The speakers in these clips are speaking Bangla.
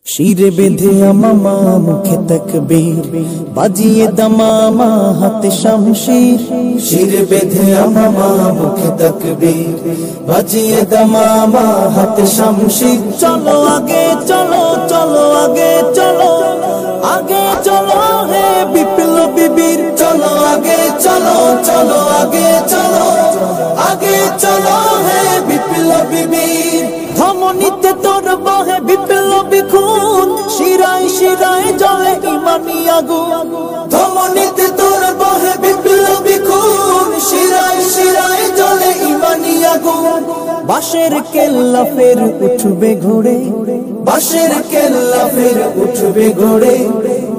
শিরে বেঁধে আমামা মুখে তকবীর, বাজিয়ে দমামা হাতে শমশির। শিরে বেঁধে আমামা মুখে তকবীর, বাজিয়ে দমামা হাতে শমশির। চলো আগে চলো, চলো আগে চলো, আগে চলো হে বিপ্লবী বীর। চলো আগে চলো, চলো আগে চলো, আগে চলো হে বিপ্লবী বীর। ধমনীতে তোর বহে বিপ্লবী খুন, শিরায় শিরায় জ্বলে ইমানি আগুন। ধমনীতে তোর বহে বিপ্লবী খুন, শিরায় শিরায় জ্বলে ইমানি আগুন। বাঁশের কেল্লা ফের উঠবে ঘোড়ে, বাঁশের কেল্লা ফের উঠবে ঘোড়ে।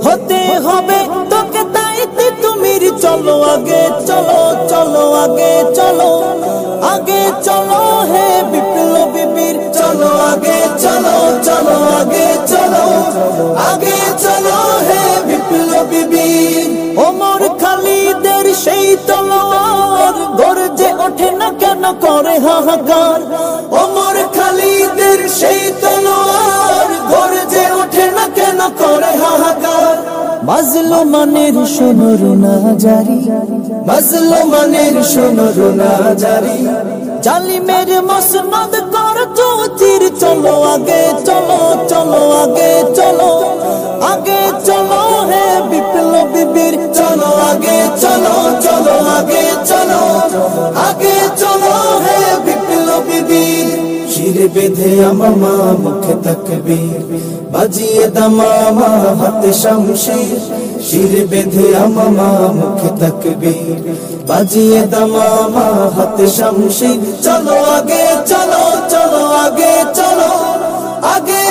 হতে হবে তোকে তাইতে তুমির। চলো আগে চলো, চলো আগে চলো, আগে চলো হে বিপ্লবী বীর। চলো আগে চলো, চলো আগে চলো, আগে চলো হে বিপ্লবী বীর। ওমর খালিদের সেই তলোয়ার গর্জে ওঠে না কেন করে হাহাকার। ওমর খালিদের সেই তলোয়ার গর্জে ওঠে না কেন করে হাহাকার। মাজলুমানের শোনো রুনা জারি, মাজলুমানের শোনো রুনা জারি। জালিমের মসনদ কর চৌচির। চলো আগে চলো, চলো আগে চলো, আগে চলো হে বিপ্লবী বীর। চলো আগে চলো, চলো আগে চলো, আগে চলো হে বিপ্লবী বীর। শিরে বেঁধে আমামা মুখে তকবীর, বাজিয়ে দমামা হাতে শমশির। শিরে বেঁধে আমামা মুখে তকবীর, বাজিয়ে দমামা হাতে শমশির। চলো আগে চলো, চলো আগে চলো, আগে